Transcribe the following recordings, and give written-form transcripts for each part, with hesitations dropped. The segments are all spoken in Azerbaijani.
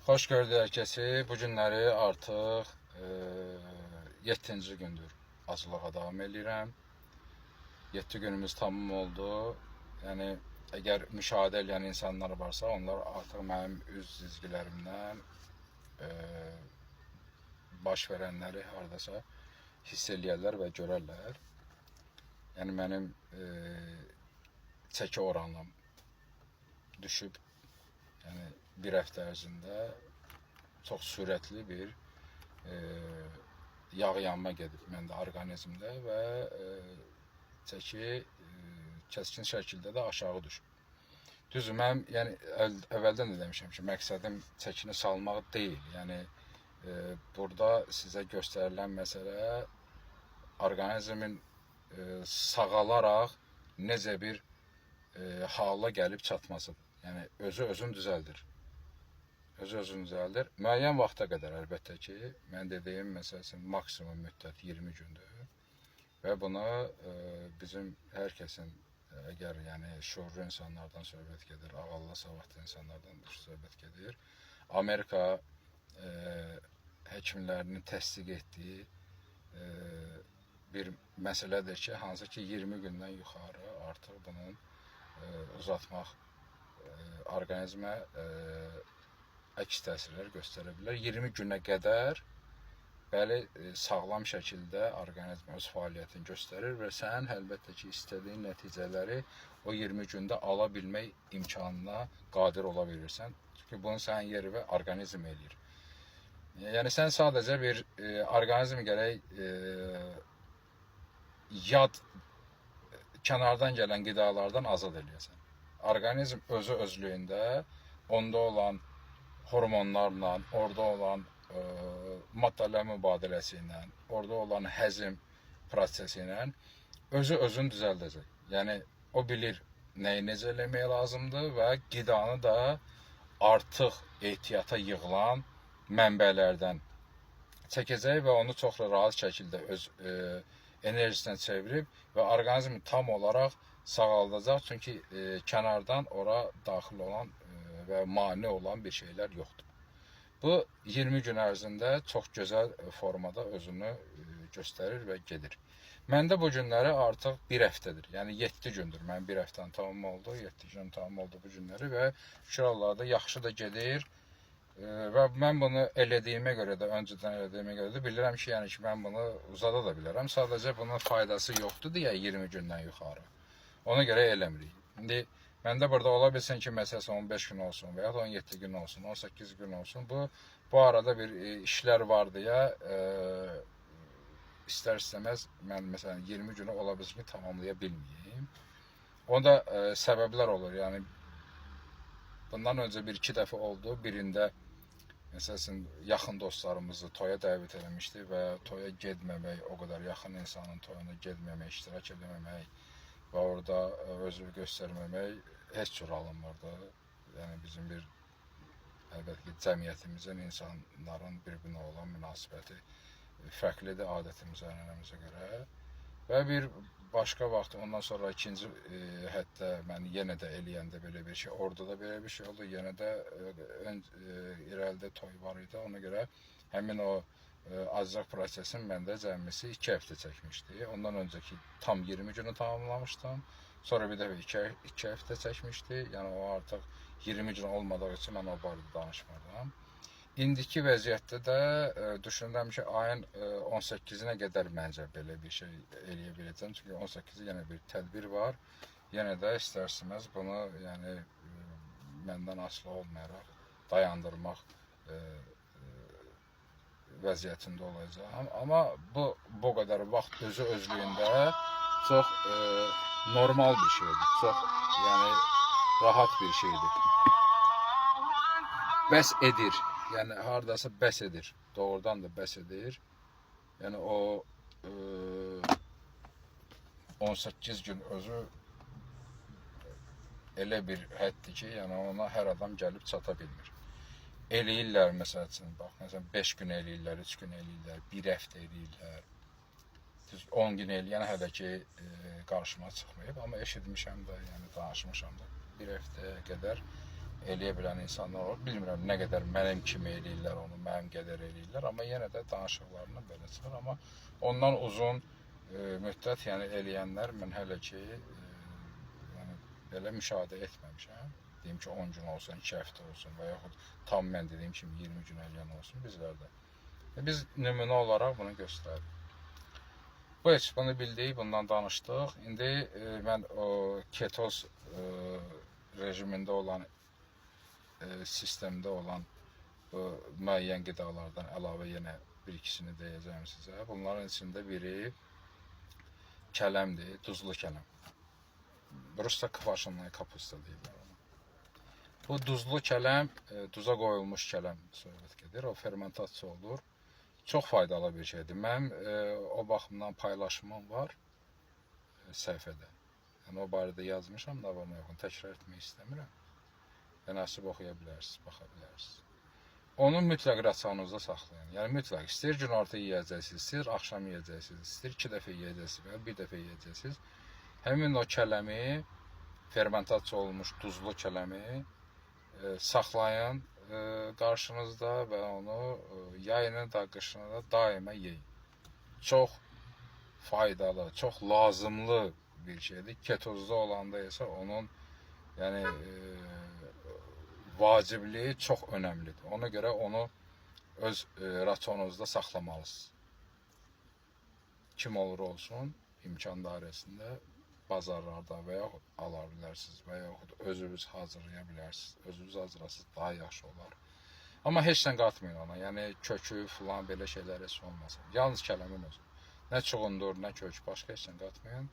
Hoş gördük herkesi. Bu günləri artıq 7-ci gündür acılığa davam edirəm. 7 günümüz tamam oldu. Yəni əgər müşahidə edən insanlar varsa, onlar artıq mənim üz cizgilərimdən baş verənləri hardasa hiss eləyərlər və görərlər. Yəni mənim çəki oranım düşüb. Yəni bir həftə ərzində çox sürətli bir yağ yanma gedib məndə orqanizmdə və çəki kəskin şəkildə də aşağı düşüb. Düzdür, mən yəni əvvəldən də demişəm ki, məqsədim çəkini salmaq deyil. Yəni burada sizə göstərilən məsələ orqanizmin sağalaraq necə bir hala gəlib çatmasıdır. Yəni özünü düzəldir. Özünü düzəldir. Müəyyən vaxta qədər əlbəttə ki, mən dediyim məsələn maksimum müddət 20 gündür. Və buna bizim hər kəsin əgər yəni şuurlu insanlardan söhbət gedir, ağıllı savadlı insanlardan söhbət gedir. Amerika həkimlərinin təsdiq etdiyi bir məsələdir ki, hansı ki 20 gündən yuxarı artıq bunun uzatmaq orqanizmə əks təsirlər göstərə bilər. 20 günə qədər bəli, sağlam şəkildə orqanizm öz fəaliyyətini göstərir və sən əlbəttə ki, istədiyin nəticələri o 20 gündə ala bilmək imkanına qadir ola bilirsən. Çünki bunu sənin yeri və orqanizm eləyir. Yəni sən sadəcə bir orqanizm gərək yad kənardan gələn qidalardan azad eləyəsən. Orqanizm özlüyündə onda olan hormonlarla, orada olan maddələr mübadiləsi ilə, orada olan həzm prosesi ilə özünü düzəldəcək. Yəni o bilir nəyi necə eləmək lazımdır və qidanı da artıq ehtiyata yığılan mənbələrdən çəkəcək və onu çox rahat şəkildə öz enerjisinə çevirib və orqanizmi tam olaraq sağaldacaq. Çünki kənardan ora daxil olan və mane olan bir şeylər yoxdur. Bu 20 gün ərzində çox gözəl formada özünü göstərir və gedir. Məndə bu günləri artıq bir həftədir. Yəni 7 gündür. Mən bir həftəni tamam oldu, 7 gün tamam oldu bu günləri və şükür Allah'a da yaxşı da gedir. Və mən bunu elədiyimə görə də, öncədən elədiyimə görə də bilirəm ki, yəni ki, mən bunu uzada da bilərəm. Sadəcə bunun faydası yoxdur deyə 20 gündən yuxarı. Ona görə eləmirik. İndi məndə burada ola bilsin ki, məsələn 15 gün olsun və ya 17 gün olsun, 18 gün olsun. Bu arada bir işlər var deyə istər-istəməz mən məsələn 20 günü ola bilsin ki, tamamlaya bilməyim. Onda səbəblər olur. Yəni bundan öncə 1-2 dəfə oldu. Birində məsələn yaxın dostlarımızı toya dəvət eləmişdi və toya getməmək, o qədər yaxın insanın toyuna getməmək, iştirak etməmək və orada özünü göstərməmək heç cür alınmırdı. Yəni bizim bir əlbəttə ki, cəmiyyətimizin, insanların bir-birinə olan münasibəti fərqlidir adətimizə, ənənəmizə görə. Və bir başqa vaxt, ondan sonra ikinci hətta mən yenə də eləyəndə belə bir şey, orada da belə bir şey oldu. Yenə də irəlidə toy var idi. Ona görə həmin o aclıq prosesin məndə cəmisi 2 həftə çəkmişdi. Ondan öncəki tam 20 günü tamamlamışdım. Sonra bir dəfə 2 həftə çəkmişdi. Yəni o artıq 20 gün olmadığı üçün mən o barədə danışmırdım. İndiki vəziyyətdə də düşünürəm ki, ayın 18-nə qədər məncə belə bir şey eləyə biləcəm. Çünki 18-i yenə bir tədbir var. Yenə də istər-istəməz bunu yəni məndən asılı olmayaraq dayandırmaq vəziyyətində olacaq. Amma bu qədər vaxt özlüyündə çox normal bir şeydir. Çox yəni rahat bir şeydir. Bəs edir. Yəni hardasa bəs edir. Doğrudan da bəs edir. Yəni o 18 gün özü elə bir həddir ki, yəni ona hər adam gəlib çata bilmir. Eləyirlər məsələn, bax, məsələn 5 gün eləyirlər, 3 gün eləyirlər, 1 həftə eləyirlər. 10 gün eləyən hələ ki qarşıma çıxmayıb, amma eşitmişəm də, yəni danışmışam da. Bir həftəyə qədər eləyə bilən insanlar olur. Bilmirəm nə qədər mənim kimi eləyirlər onu, mənim qədər eləyirlər, amma yenə də danışıqlarından belə çıxır. Amma ondan uzun müddət yəni eləyənlər mən hələ ki yəni belə müşahidə etməmişəm. Deyim ki 10 gün olsun, 2 həftə olsun və yaxud tam mən dediyim kimi 20 gün eləyən olsun bizlərdə. Biz nümunə olaraq bunu göstəririk. Bu heç bunu bildik, bundan danışdıq. İndi mən o ketoz rejimində olan sistemdə olan bu müəyyən qidalardan əlavə yenə bir-ikisini deyəcəm sizə. Bunların içində biri kələmdir, duzlu kələm. Rusca kvaşenная kapusta deyirlər ona. Bu duzlu kələm, duza qoyulmuş kələm söhbət gedir. O fermentasiya olur. Çox faydalı bir şeydir. Mənim o baxımdan paylaşımım var səhifədə. Yəni o barədə yazmışam, davamı yoxun. Təkrar etmək istəmirəm. Nəsib oxuya bilərsiniz, baxa bilərsiniz. Onu mütləq rasionunuzda saxlayın. Yəni mütləq istəyir günorta yeyəcəksiniz, istəyir axşam yeyəcəksiniz, istəyir 2 dəfə yeyəcəksiniz və ya 1 dəfə yeyəcəksiniz. Həmin o kələmi, fermentasiya olmuş duzlu kələmi saxlayın qarşınızda və onu yayını da, qışını da daima yeyin. Çox faydalı, çox lazımlı bir şeydir. Ketozda olanda isə onun yəni vacibliyi çox önəmlidir. Ona görə onu öz rasionunuzda saxlamalısınız. Kim olur olsun, imkan dairəsində bazarlarda və yaxud ala bilərsiniz və yaxud özünüz hazırlaya bilərsiniz. Özünüz hazırlasınız, daha yaxşı olar. Amma heç nə qatmayın ona. Yəni kökü falan belə şeylər heç olmasın. Yalnız kələmin özü. Nə çuğundur, nə kök, başqa heç nə qatmayın.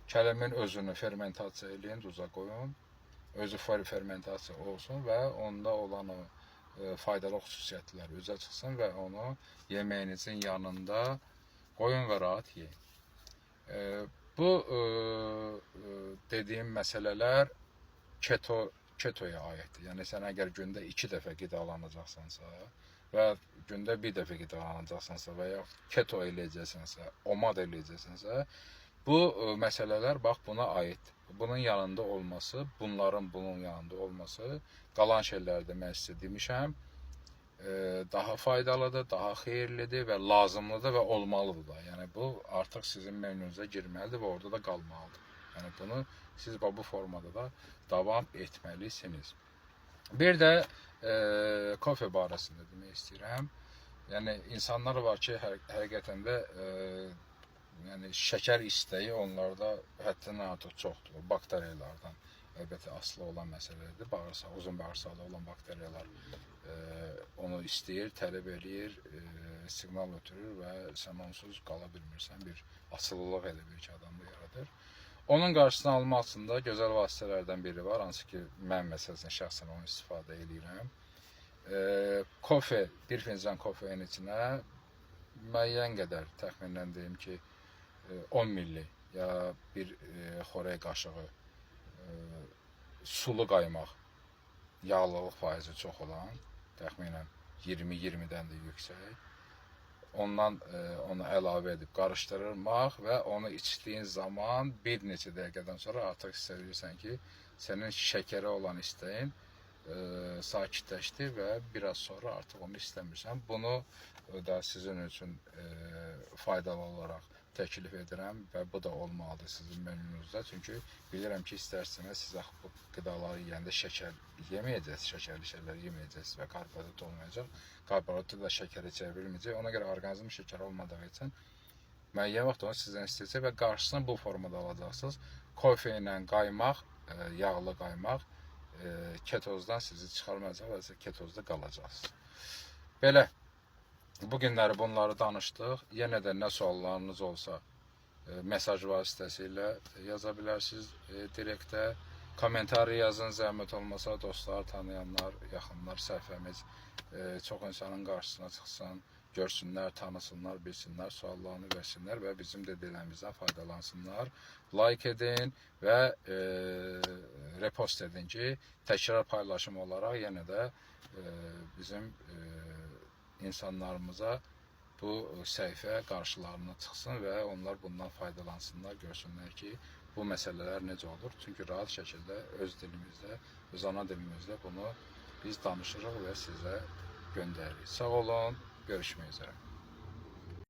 Kələmin özünü fermentasiya eləyin, duza qoyun. Özü fermentasiya olsun və onda olan o faydalı xüsusiyyətlər üzə çıxsın və onu yeməyinizin yanında qoyun və rahat yeyin. Bu dediyim məsələlər ketoya aiddir. Yəni sən əgər gündə 2 dəfə qidalanacaqsansa və gündə 1 dəfə qidalanacaqsansa və ya keto eləyəcəksənsə, OMAD eləyəcəksənsə, bu məsələlər bax buna aiddir. Bunun yanında olması, bunun yanında olması, qalan şeylərdə mən sizə demişəm, daha faydalıdır, daha xeyirlidir və lazımlıdır və olmalıdır da. Yəni bu artıq sizin menünüzə girməlidir və orada da qalmalıdır. Yəni bunu siz bu formada da davam etməlisiniz. Bir də kofe barəsində demək istəyirəm. Yəni insanlar var ki, həqiqətən də yəni şəkər istəyi onlarda həddindən artıq çoxdur. Bakteriyalardan əlbəttə asılı olan məsələdir. Bağırsaq, uzun bağırsaqda olan bakteriyalar onu istəyir, tələb eləyir, siqnal ötürür və sən onsuz qala bilmirsən. Bir asılılıq elə bir ki, adamda yaradır. Onun qarşısını almaq üçün də gözəl vasitələrdən biri var, hansı ki, mən məsələn şəxsən onu istifadə edirəm. Kofe, bir fincan kofenin içinə müəyyən qədər, təxminən deyim ki, 10 milli ya bir xörək qaşığı sulu qaymaq, yağlılıq faizi çox olan, təxminən 20-20-dən də yüksək. Ondan onu əlavə edib qarışdırmaq və onu içdiyin zaman bir neçə dəqiqədən sonra artıq hiss edirsən ki, sənin şəkərə olan istəyin sakitləşdi və biraz sonra artıq onu istəmirsən. Bunu da sizin üçün faydalı olaraq təklif edirəm və bu da olmalıdır sizin menünüzdə. Çünki bilirəm ki, istərsiniz siz bu qidaları yeyəndə şəkər yeməyəcəksiniz, şəkərli şeylər yeməyəcəksiniz və karbohidrat olmayacaq. Karbohidrat da şəkəri çevirməyəcək. Ona görə orqanizm şəkər olmadığı üçün müəyyən vaxt onu sizdən istəyəcək və qarşısını bu formada alacaqsınız. Kofe ilə qaymaq, yağlı qaymaq ketozdan sizi çıxarmayacaq və ketozda qalacaqsınız. Belə. Bu günləri bunları danışdıq. Yenə də nə suallarınız olsa mesaj vasitəsilə yaza bilərsiniz direktə. Kommentari yazın, zəhmət olmasa dostlar, tanıyanlar, yaxınlar, səhifəmiz çox insanın qarşısına çıxsın, görsünlər, tanısınlar, bilsinlər, suallarını versinlər və bizim dediklərimizdən faydalansınlar. Like edin və repost edin ki, təkrar paylaşım olaraq yenə də bizim insanlarımıza bu səhifə qarşılarına çıxsın və onlar bundan faydalansınlar, görsünlər ki, bu məsələlər necə olur? Çünki rahat şəkildə öz dilimizdə, öz ana dilimizdə bunu biz danışırıq və sizə göndəririk. Sağ olun, görüşmək üzrə.